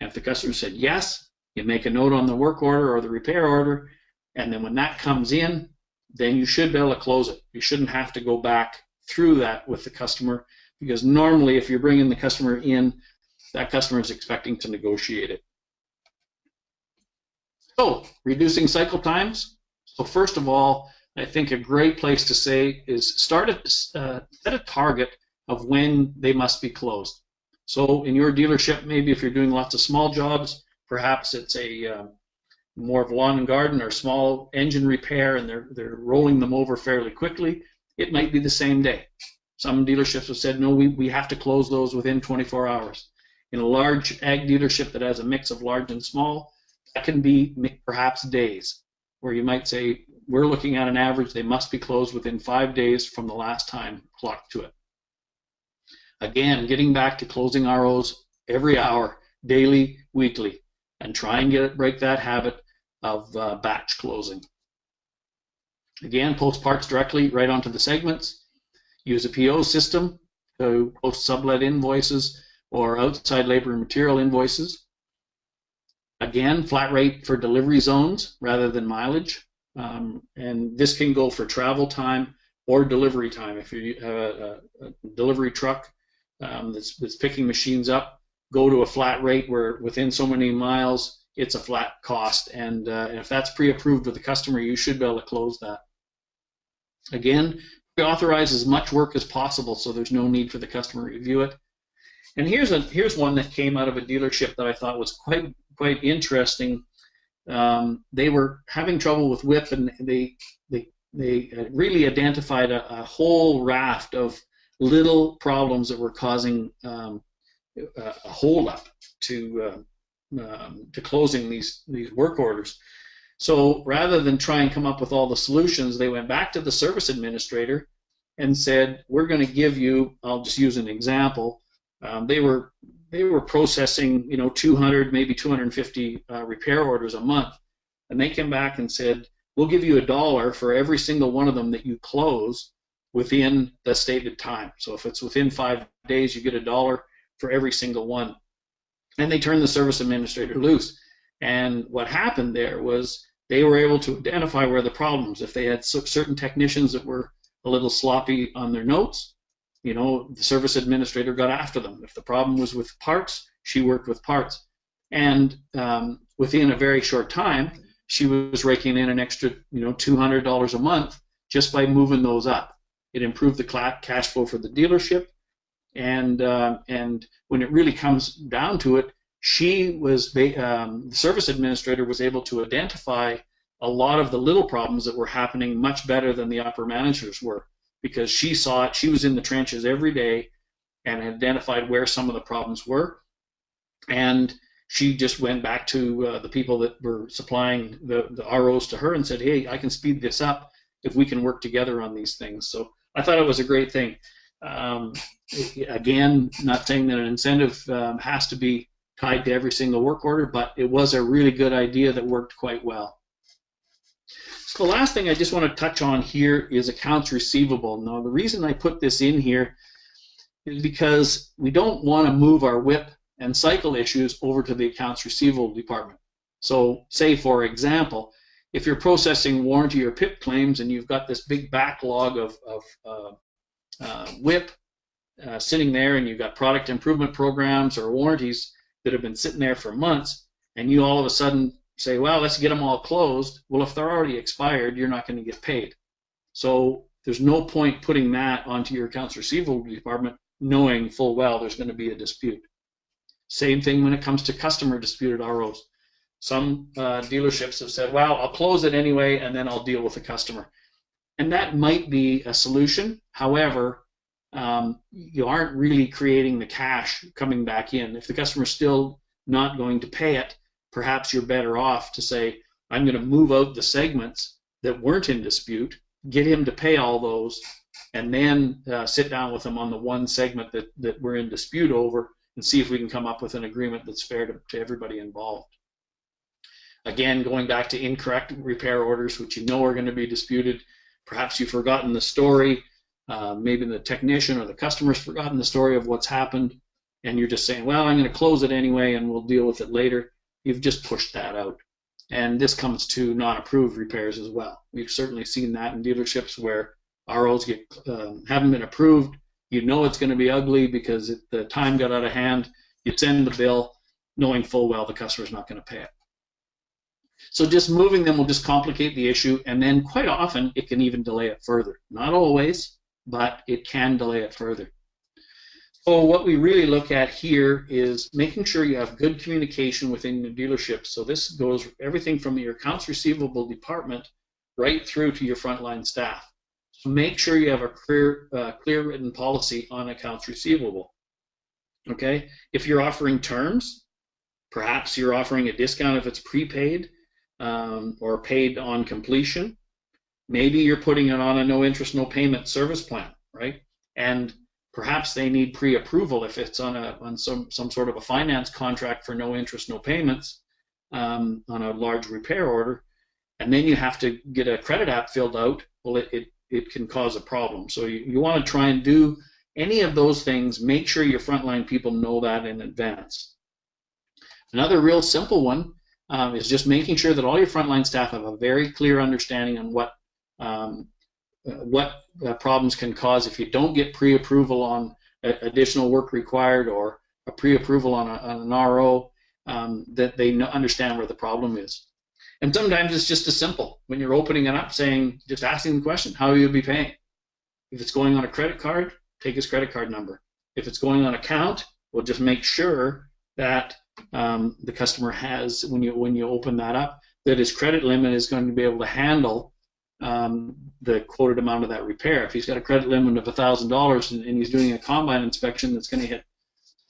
And if the customer said yes, you make a note on the work order or the repair order, and then when that comes in, then you should be able to close it. You shouldn't have to go back through that with the customer, because normally if you're bringing the customer in, that customer is expecting to negotiate it. So, reducing cycle times. So first of all, I think a great place to say is set a target of when they must be closed. So in your dealership, maybe if you're doing lots of small jobs, perhaps it's a more of lawn and garden or small engine repair, and they're rolling them over fairly quickly. It might be the same day. Some dealerships have said, no, we have to close those within 24 hours. In a large ag dealership that has a mix of large and small, that can be perhaps days, where you might say, we're looking at an average, they must be closed within 5 days from the last time clocked to it. Again, getting back to closing ROs every hour, daily, weekly, and try and break that habit of batch closing. Again, post parts directly right onto the segments. Use a PO system to post sublet invoices or outside labor and material invoices. Again, flat rate for delivery zones rather than mileage. And this can go for travel time or delivery time. If you have a delivery truck that's picking machines up, go to a flat rate where within so many miles it's a flat cost. And if that's pre-approved with the customer, you should be able to close that. Again, pre-authorize as much work as possible so there's no need for the customer to review it. And here's one that came out of a dealership that I thought was quite interesting. They were having trouble with WIP, and they really identified a whole raft of little problems that were causing a hold-up to closing these work orders. So rather than try and come up with all the solutions, they went back to the service administrator and said, we're going to give you, I'll just use an example, they were processing 200, maybe 250 repair orders a month, and they came back and said, we'll give you $1 for every single one of them that you close within the stated time. So if it's within 5 days, you get $1 for every single one. And they turned the service administrator loose. And what happened there was they were able to identify where the problems. If they had certain technicians that were a little sloppy on their notes, the service administrator got after them. If the problem was with parts, she worked with parts. And within a very short time, she was raking in an extra, $200 a month just by moving those up. It improved the cash flow for the dealership. And when it really comes down to it, the service administrator was able to identify a lot of the little problems that were happening much better than the upper managers were, because she saw it. She was in the trenches every day and identified where some of the problems were. And she just went back to the people that were supplying the ROs to her and said, hey, I can speed this up if we can work together on these things. So I thought it was a great thing. Again, not saying that an incentive has to be tied to every single work order, but it was a really good idea that worked quite well. So the last thing I just want to touch on here is accounts receivable. Now, the reason I put this in here is because we don't want to move our WIP and cycle issues over to the accounts receivable department. So say, for example, if you're processing warranty or PIP claims and you've got this big backlog of WIP sitting there, and you've got product improvement programs or warranties that have been sitting there for months, and you all of a sudden say, well, let's get them all closed. Well, if they're already expired, you're not going to get paid. So there's no point putting that onto your accounts receivable department knowing full well there's going to be a dispute. Same thing when it comes to customer disputed ROs. Some dealerships have said, well, I'll close it anyway and then I'll deal with the customer. And that might be a solution. However, you aren't really creating the cash coming back in. If the customer's still not going to pay it, perhaps you're better off to say, I'm going to move out the segments that weren't in dispute, get him to pay all those, and then sit down with him on the one segment that we're in dispute over and see if we can come up with an agreement that's fair to everybody involved. Again, going back to incorrect repair orders, which you know are going to be disputed. Perhaps you've forgotten the story. Maybe the technician or the customer's forgotten the story of what's happened, and you're just saying, well, I'm going to close it anyway and we'll deal with it later. You've just pushed that out. And this comes to non-approved repairs as well. We've certainly seen that in dealerships where ROs haven't been approved. You know it's going to be ugly because the time got out of hand. You send the bill knowing full well the customer's not going to pay it. So just moving them will just complicate the issue, and then quite often it can even delay it further. Not always, but it can delay it further. So what we really look at here is making sure you have good communication within the dealership. So this goes everything from your accounts receivable department right through to your frontline staff. So make sure you have a clear written policy on accounts receivable. Okay, if you're offering terms, perhaps you're offering a discount if it's prepaid or paid on completion. Maybe you're putting it on a no interest, no payment service plan, right? And perhaps they need pre-approval if it's on some sort of a finance contract for no interest, no payments on a large repair order, and then you have to get a credit app filled out. Well, it can cause a problem. So you want to try and do any of those things. Make sure your frontline people know that in advance. Another real simple one is just making sure that all your frontline staff have a very clear understanding on what problems can cause if you don't get pre-approval on additional work required or a pre-approval on an RO, that they understand where the problem is. And sometimes it's just as simple when you're opening it up, saying, just asking the question, how will you be paying? If it's going on a credit card, take his credit card number. If it's going on account, we'll just make sure that the customer has, when you open that up, that his credit limit is going to be able to handle the quoted amount of that repair. If he's got a credit limit of $1,000 and he's doing a combine inspection that's going to hit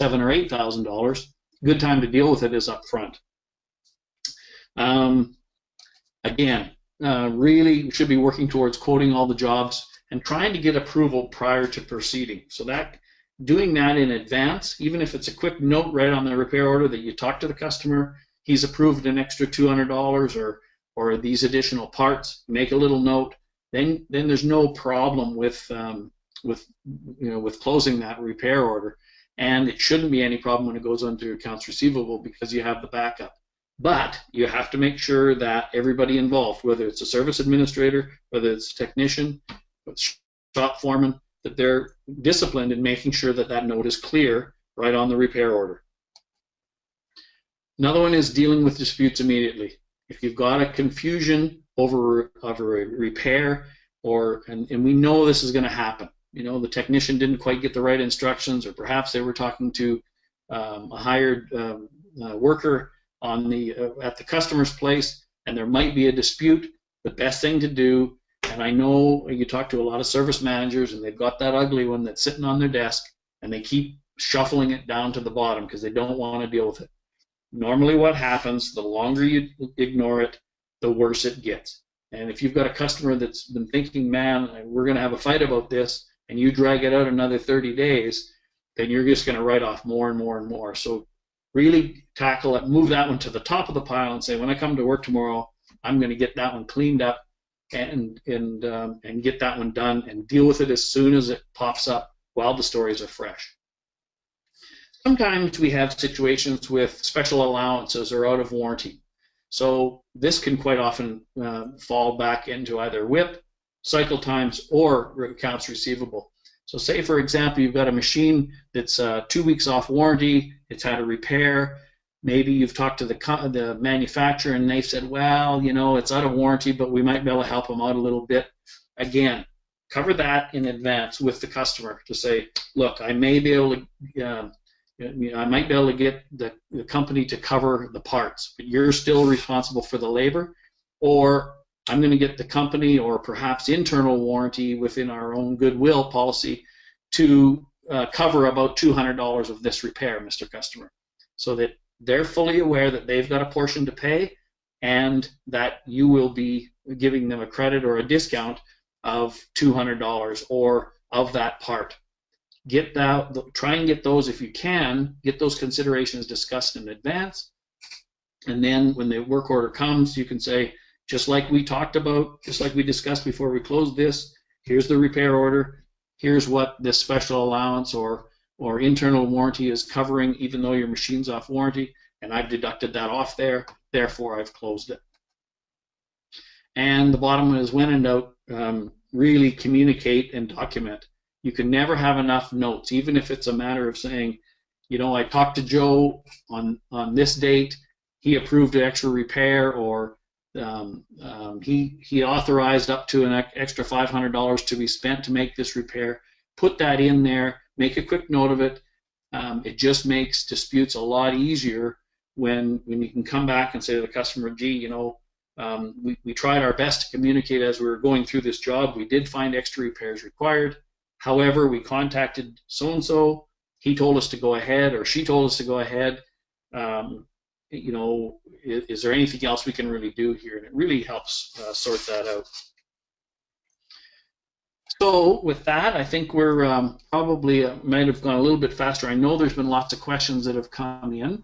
$7,000 or $8,000, good time to deal with it is up front. Again, really should be working towards quoting all the jobs and trying to get approval prior to proceeding. So that doing that in advance, even if it's a quick note right on the repair order that you talk to the customer, he's approved an extra $200 or these additional parts, make a little note, then there's no problem with closing that repair order, and it shouldn't be any problem when it goes onto accounts receivable because you have the backup. But you have to make sure that everybody involved, whether it's a service administrator, whether it's a technician, shop foreman, that they're disciplined in making sure that that note is clear right on the repair order. Another one is dealing with disputes immediately. If you've got a confusion over a repair, and we know this is going to happen, the technician didn't quite get the right instructions, or perhaps they were talking to a hired worker at the customer's place, and there might be a dispute. The best thing to do And I know you talk to a lot of service managers, and they've got that ugly one that's sitting on their desk, and they keep shuffling it down to the bottom because they don't want to deal with it. Normally what happens, the longer you ignore it, the worse it gets. And if you've got a customer that's been thinking, man, we're going to have a fight about this, and you drag it out another 30 days, then you're just going to write off more and more and more. So really tackle it, move that one to the top of the pile and say, when I come to work tomorrow, I'm going to get that one cleaned up and get that one done and deal with it as soon as it pops up while the stories are fresh. Sometimes we have situations with special allowances or out of warranty. So this can quite often fall back into either WIP, cycle times, or accounts receivable. So say, for example, you've got a machine that's 2 weeks off warranty, it's had a repair, maybe you've talked to the manufacturer and they've said, well, you know, it's out of warranty, but we might be able to help them out a little bit. Again, cover that in advance with the customer to say, look, I may be able to I might be able to get the company to cover the parts, but you're still responsible for the labor, or I'm going to get the company or perhaps internal warranty within our own goodwill policy to cover about $200 of this repair, Mr. Customer, so that they're fully aware that they've got a portion to pay and that you will be giving them a credit or a discount of $200 or of that part. Get that, try and get those, if you can, get those considerations discussed in advance, and then when the work order comes, you can say, just like we talked about, just like we discussed before we closed this, here's the repair order, here's what this special allowance or internal warranty is covering, even though your machine's off warranty, and I've deducted that off there, therefore I've closed it. And the bottom one is, when in doubt, really communicate and document. You can never have enough notes, even if it's a matter of saying, you know, I talked to Joe on this date, he approved an extra repair, or he authorized up to an extra $500 to be spent to make this repair. Put that in there, make a quick note of it. It just makes disputes a lot easier when you can come back and say to the customer, gee, you know, we tried our best to communicate as we were going through this job. We did find extra repairs required. However, we contacted so-and-so, he told us to go ahead, or she told us to go ahead. You know, is there anything else we can really do here? And it really helps sort that out. So with that, I think we're probably might have gone a little bit faster. I know there's been lots of questions that have come in,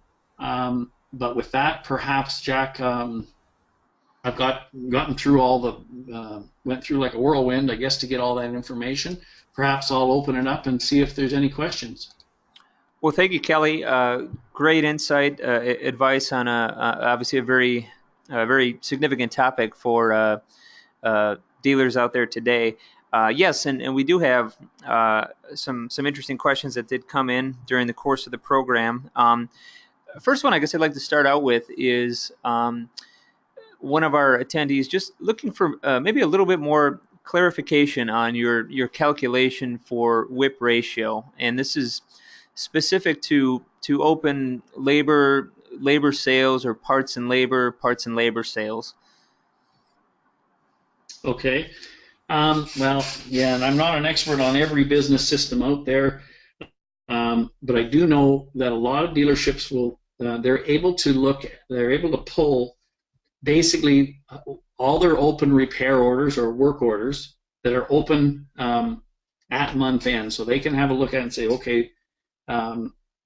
but with that, perhaps, Jack, I've gotten through all the, went through like a whirlwind, I guess, to get all that information. Perhaps I'll open it up and see if there's any questions. Well, thank you, Kelly. Great insight, advice on obviously a very significant topic for dealers out there today. Yes, and we do have some interesting questions that did come in during the course of the program. First one I guess I'd like to start out with is one of our attendees just looking for maybe a little bit more clarification on your calculation for WIP ratio, and this is specific to open labor sales or parts and labor sales. Okay. Well, yeah, and I'm not an expert on every business system out there, but I do know that a lot of dealerships will they're able to pull basically all their open repair orders or work orders that are open at month end, so they can have a look at it and say, okay,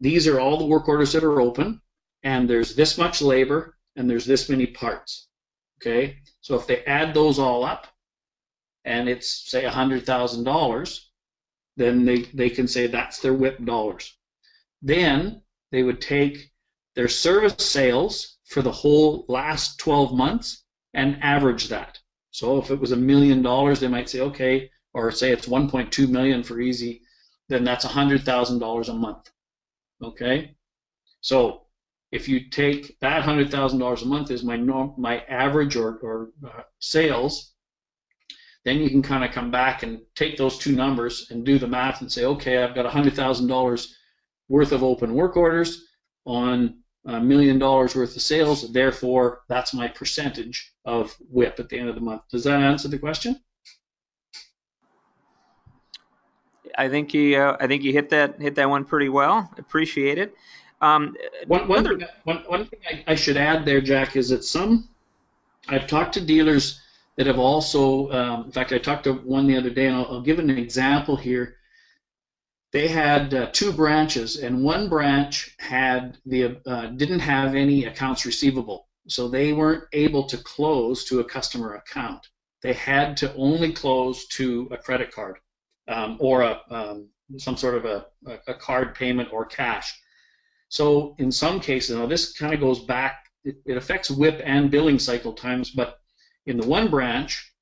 these are all the work orders that are open, and there's this much labor, and there's this many parts. Okay, so if they add those all up, and it's say $100,000, then they can say that's their WIP dollars. Then they would take their service sales for the whole last 12 months and average that. So if it was $1 million, they might say, okay, or say it's 1.2 million for easy, then that's $100,000 a month. Okay, so if you take that $100,000 a month as my average or sales, then you can kind of come back and take those two numbers and do the math and say, okay, I've got $100,000 worth of open work orders on $1 million worth of sales, therefore that's my percentage of WIP at the end of the month. Does that answer the question? I think you hit that one pretty well. Appreciate it. Um, Another. One thing I should add there, Jack, is that I've talked to dealers that have also, in fact, I talked to one the other day, and I'll give an example here. They had two branches, and one branch had didn't have any accounts receivable, so they weren't able to close to a customer account. They had to only close to a credit card or some sort of a card payment or cash. So in some cases, now this kind of goes back, it affects WIP and billing cycle times, but in the one branch,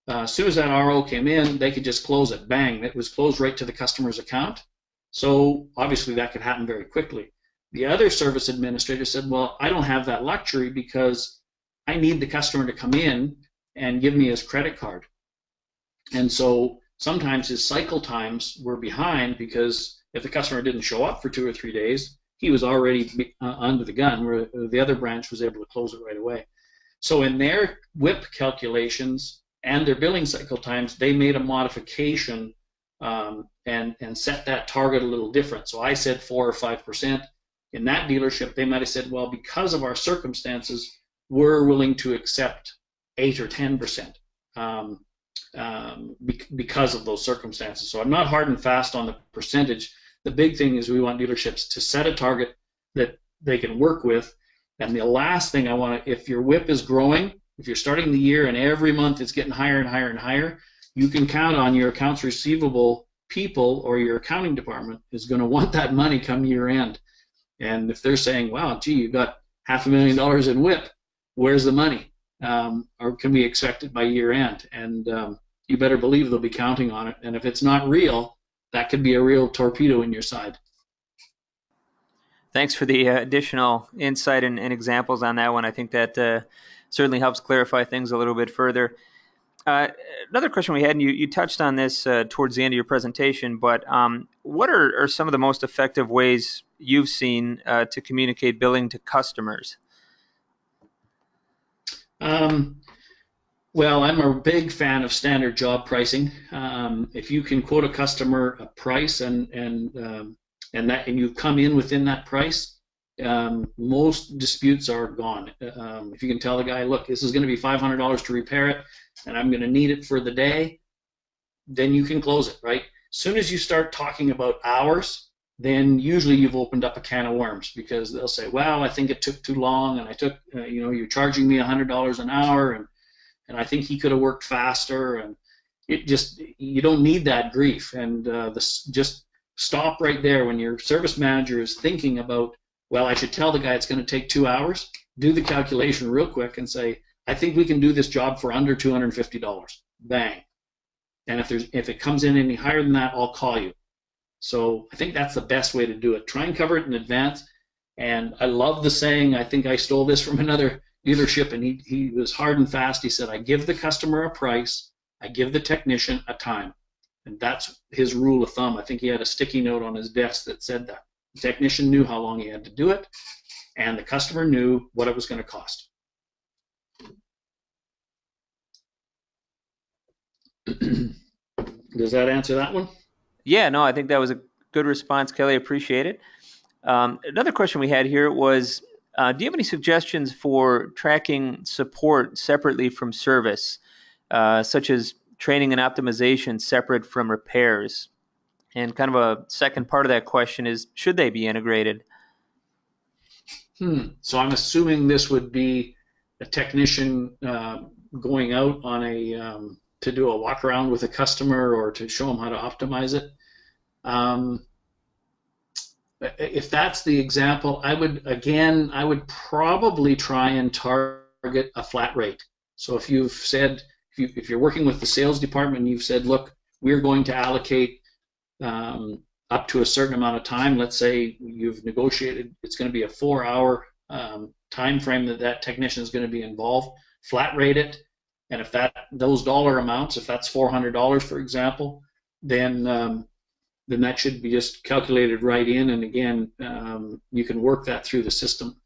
as soon as that RO came in, they could just close it. Bang, it was closed right to the customer's account. So obviously that could happen very quickly. The other service administrator said, well, I don't have that luxury because I need the customer to come in and give me his credit card. And so sometimes his cycle times were behind because if the customer didn't show up for 2 or 3 days, he was already under the gun, where the other branch was able to close it right away. So in their WIP calculations and their billing cycle times, they made a modification and set that target a little different. So I said 4 or 5%. In that dealership, they might have said, well, because of our circumstances, we're willing to accept 8 or 10% because of those circumstances. So I'm not hard and fast on the percentage. The big thing is we want dealerships to set a target that they can work with. And the last thing I want to, if your WIP is growing, if you're starting the year and every month it's getting higher and higher and higher, you can count on your accounts receivable people or your accounting department is going to want that money come year end. And if they're saying, wow, gee, you've got $500,000 in WIP, where's the money? Or can we expect it by year end? And you better believe they'll be counting on it. And if it's not real, that could be a real torpedo in your side. Thanks for the additional insight and examples on that one. I think that certainly helps clarify things a little bit further. Another question we had, and you touched on this towards the end of your presentation, but what are some of the most effective ways you've seen to communicate billing to customers? Well, I'm a big fan of standard job pricing. If you can quote a customer a price and you come in within that price, most disputes are gone. If you can tell the guy, look, this is going to be $500 to repair it, and I'm going to need it for the day, then you can close it, right? As soon as you start talking about hours, then usually you've opened up a can of worms, because they'll say, well, I think it took too long, and I took, you're charging me $100 an hour, and I think he could have worked faster, and you don't need that grief. And just stop right there when your service manager is thinking about, well, I should tell the guy it's going to take 2 hours. Do the calculation real quick and say, I think we can do this job for under $250. Bang. And if it comes in any higher than that, I'll call you. So I think that's the best way to do it. Try and cover it in advance. And I love the saying, I think I stole this from another dealership, and he was hard and fast. He said, I give the customer a price, I give the technician a time. And that's his rule of thumb. I think he had a sticky note on his desk that said that. The technician knew how long he had to do it, and the customer knew what it was going to cost. Does that answer that one? Yeah, no, I think that was a good response, Kelly. Appreciate it. Another question we had here was, do you have any suggestions for tracking support separately from service, such as training and optimization separate from repairs? And kind of a second part of that question is, should they be integrated? So I'm assuming this would be a technician going out on to do a walk around with a customer or to show them how to optimize it. If that's the example, I would probably try and target a flat rate. So if you've said, if you're working with the sales department and you've said, look, we're going to allocate up to a certain amount of time, let's say you've negotiated, it's going to be a 4-hour time frame that technician is going to be involved, flat rate it, and if those dollar amounts, if that's $400, for example, then that should be just calculated right in, and again, you can work that through the system.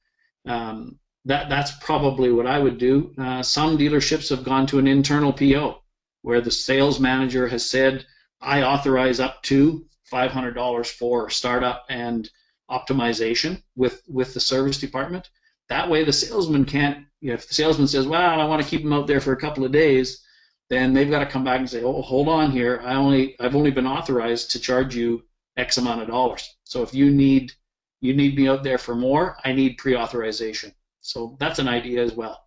That's probably what I would do. Some dealerships have gone to an internal PO, where the sales manager has said, I authorize up to $500 for startup and optimization with the service department. That way the salesman can't, if the salesman says, well, I want to keep them out there for a couple of days, then they've got to come back and say, oh, hold on here, I've only been authorized to charge you X amount of dollars. So if you need me out there for more, I need pre-authorization. So that's an idea as well.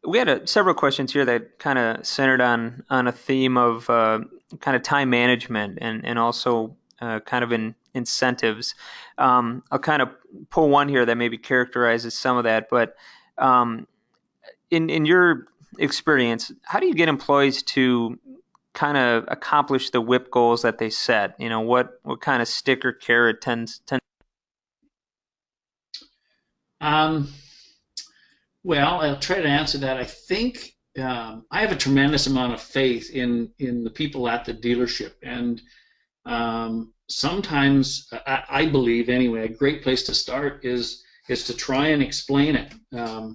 We had several questions here that kind of centered on a theme of kind of time management and also kind of incentives. I'll kind of pull one here that maybe characterizes some of that. But in your experience, how do you get employees to kind of accomplish the WIP goals that they set? You know, what kind of stick or carrot tends. Well, I'll try to answer that. I think I have a tremendous amount of faith in the people at the dealership, and sometimes I believe anyway, a great place to start is to try and explain it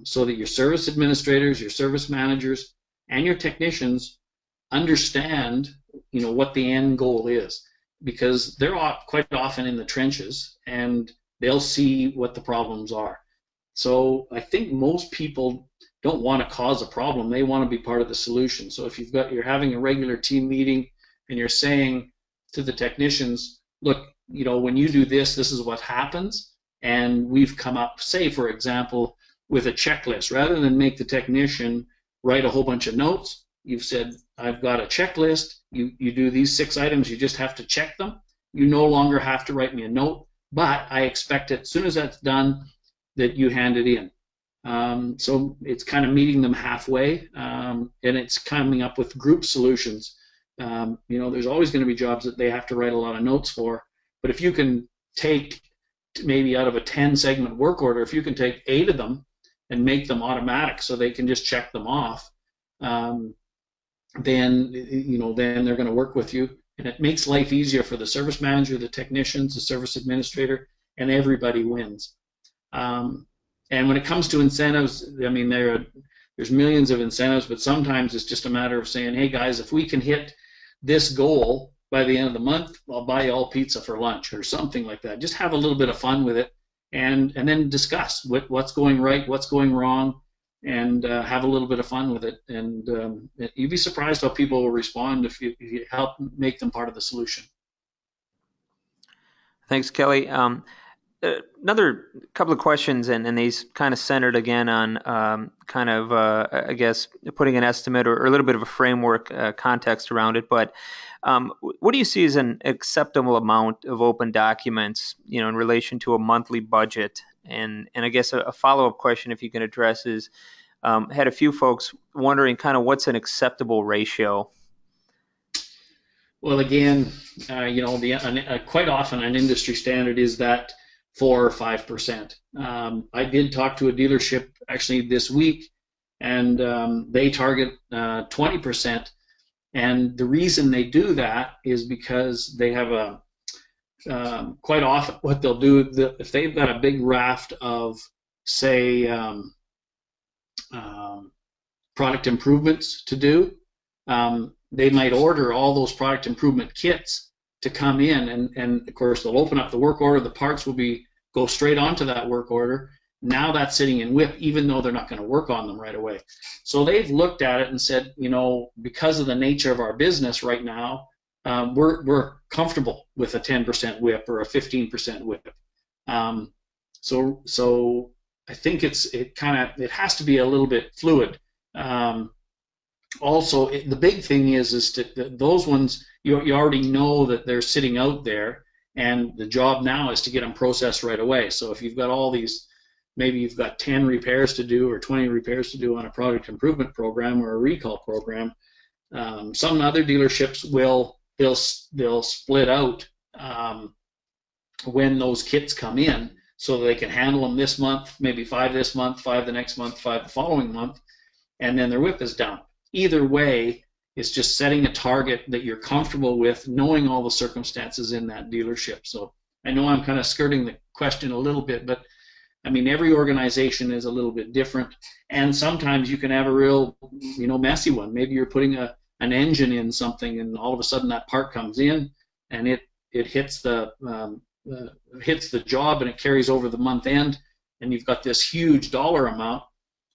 so that your service administrators, your service managers, and your technicians understand, what the end goal is, because they're quite often in the trenches and they'll see what the problems are. So I think most people don't want to cause a problem. They want to be part of the solution. So if you're having a regular team meeting and you're saying to the technicians, look, when you do this, this is what happens. And we've come up, say, for example, with a checklist. Rather than make the technician write a whole bunch of notes, you've said, I've got a checklist. You do these 6 items. You just have to check them. You no longer have to write me a note, but I expect it, as soon as that's done, that you hand it in. So it's kind of meeting them halfway, and it's coming up with group solutions. There's always going to be jobs that they have to write a lot of notes for, but if you can take maybe out of a 10-segment work order, if you can take 8 of them and make them automatic so they can just check them off, then they're going to work with you, and it makes life easier for the service manager, the technicians, the service administrator, and everybody wins. And when it comes to incentives, I mean, there's millions of incentives, but sometimes it's just a matter of saying, hey guys, if we can hit this goal by the end of the month, I'll buy you all pizza for lunch or something like that. Just have a little bit of fun with it, and then discuss what's going right, what's going wrong, and have a little bit of fun with it. And you'd be surprised how people will respond if you help make them part of the solution. Thanks, Kelly. Another couple of questions, and these kind of centered again on I guess, putting an estimate or a little bit of a framework context around it. But what do you see as an acceptable amount of open documents, in relation to a monthly budget? And I guess a follow-up question, if you can address, is had a few folks wondering kind of what's an acceptable ratio. Well, again, quite often an industry standard is that 4 or 5%. I did talk to a dealership actually this week, and they target 20%. And the reason they do that is because they have quite often what they'll do, if they've got a big raft of, say, product improvements to do, they might order all those product improvement kits to come in, and of course they'll open up the work order, the parts will go straight onto that work order. Now that's sitting in WIP, even though they're not going to work on them right away. So they've looked at it and said, because of the nature of our business right now, we're comfortable with a 10% WIP or a 15% WIP. So I think it has to be a little bit fluid. Also, the big thing is those ones, you already know that they're sitting out there, and the job now is to get them processed right away. So if you've got all these, maybe you've got 10 repairs to do or 20 repairs to do on a product improvement program or a recall program, some other dealerships they'll split out when those kits come in, so they can handle them this month, maybe 5 this month, 5 the next month, 5 the following month, and then their WIP is down. Either way, it's just setting a target that you're comfortable with, knowing all the circumstances in that dealership. So I know I'm kind of skirting the question a little bit, but I mean, every organization is a little bit different, and sometimes you can have a real, messy one. Maybe you're putting a an engine in something, and all of a sudden that part comes in, and it hits the job, and it carries over the month end, and you've got this huge dollar amount.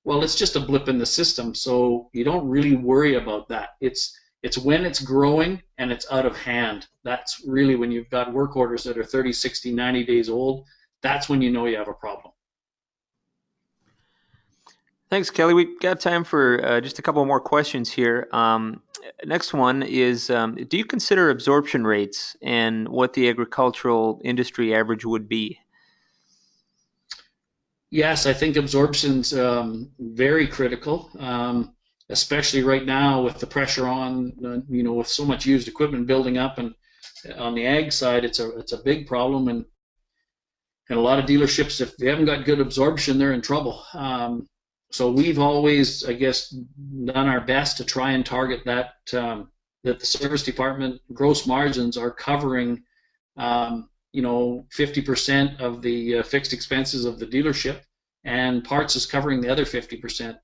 Well, it's just a blip in the system, so you don't really worry about that. It's when it's growing and it's out of hand. That's really when you've got work orders that are 30, 60, 90 days old. That's when you know you have a problem. Thanks, Kelly. We've got time for just a couple more questions here. Next one is, do you consider absorption rates and what the agricultural industry average would be? Yes, I think absorption's very critical, especially right now with the pressure on, with so much used equipment building up, and on the ag side, it's a big problem, and a lot of dealerships, if they haven't got good absorption, they're in trouble. So we've always, I guess, done our best to try and target that that the service department gross margins are covering 50% of the fixed expenses of the dealership, and parts is covering the other 50%.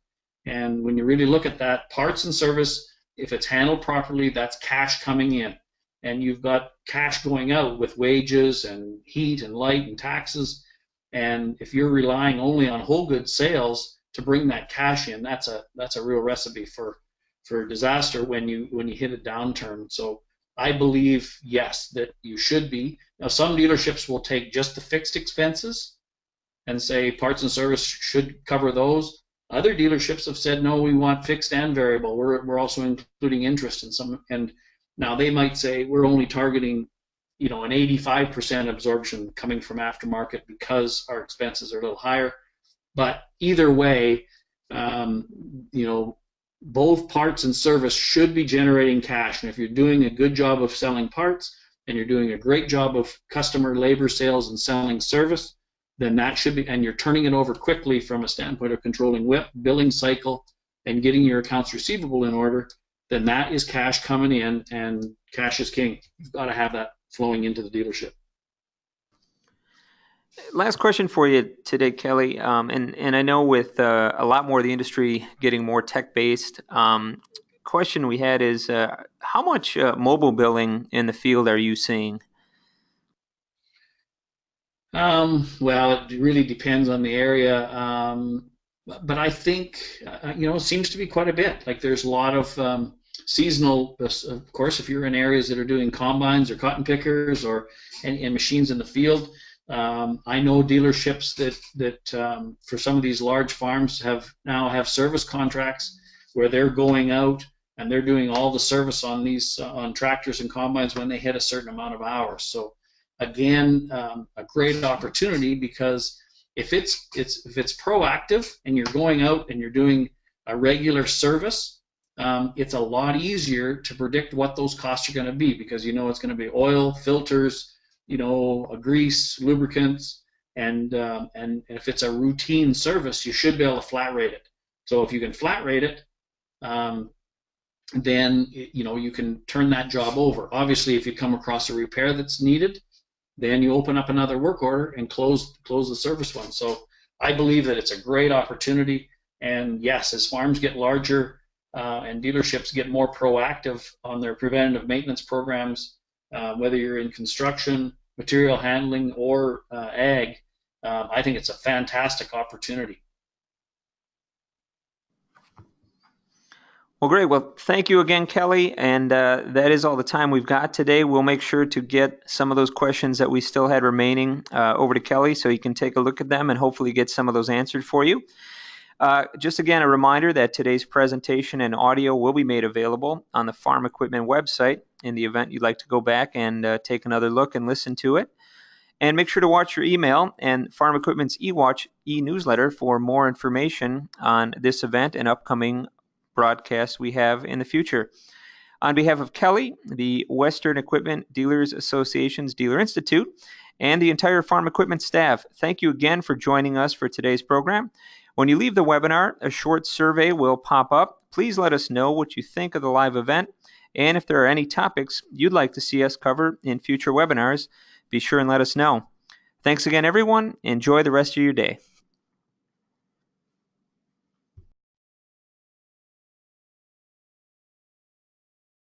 And when you really look at that, parts and service, if it's handled properly, that's cash coming in. And you've got cash going out with wages and heat and light and taxes. And if you're relying only on whole goods sales to bring that cash in, that's a real recipe for disaster when you hit a downturn. So I believe, yes, that you should be. Now, some dealerships will take just the fixed expenses and say parts and service should cover those. Other dealerships have said, no, we want fixed and variable. We're also including interest in some. And now they might say we're only targeting, an 85% absorption coming from aftermarket because our expenses are a little higher. But either way, both parts and service should be generating cash. And if you're doing a good job of selling parts and you're doing a great job of customer labor sales and selling service, then that should be, and you're turning it over quickly from a standpoint of controlling WIP, billing cycle, and getting your accounts receivable in order, then that is cash coming in, and cash is king. You've got to have that flowing into the dealership. Last question for you today, Kelly. And I know with a lot more of the industry getting more tech-based, question we had is how much mobile billing in the field are you seeing? Well, it really depends on the area, but I think it seems to be quite a bit. Like there's a lot of seasonal, of course, if you're in areas that are doing combines or cotton pickers or and machines in the field. I know dealerships that for some of these large farms now have service contracts where they're going out and they're doing all the service on these on tractors and combines when they hit a certain amount of hours. So again, a great opportunity, because if it's proactive and you're going out and you're doing a regular service, it's a lot easier to predict what those costs are going to be, because it's going to be oil, filters, a grease, lubricants, and if it's a routine service, you should be able to flat rate it. So if you can flat rate it, then you can turn that job over. Obviously, if you come across a repair that's needed, then you open up another work order and close the service one. So I believe that it's a great opportunity. And yes, as farms get larger and dealerships get more proactive on their preventative maintenance programs, whether you're in construction, material handling, or ag, I think it's a fantastic opportunity. Well, great. Well, thank you again, Kelly. And that is all the time we've got today. We'll make sure to get some of those questions that we still had remaining over to Kelly so you can take a look at them and hopefully get some of those answered for you. Just again, a reminder that today's presentation and audio will be made available on the Farm Equipment website in the event you'd like to go back and take another look and listen to it. And make sure to watch your email and Farm Equipment's eWatch e-newsletter for more information on this event and upcoming broadcasts we have in the future. On behalf of Kelly, the Western Equipment Dealers Association's Dealer Institute, and the entire Farm Equipment staff, thank you again for joining us for today's program. When you leave the webinar, a short survey will pop up. Please let us know what you think of the live event, and if there are any topics you'd like to see us cover in future webinars, be sure and let us know. Thanks again, everyone. Enjoy the rest of your day.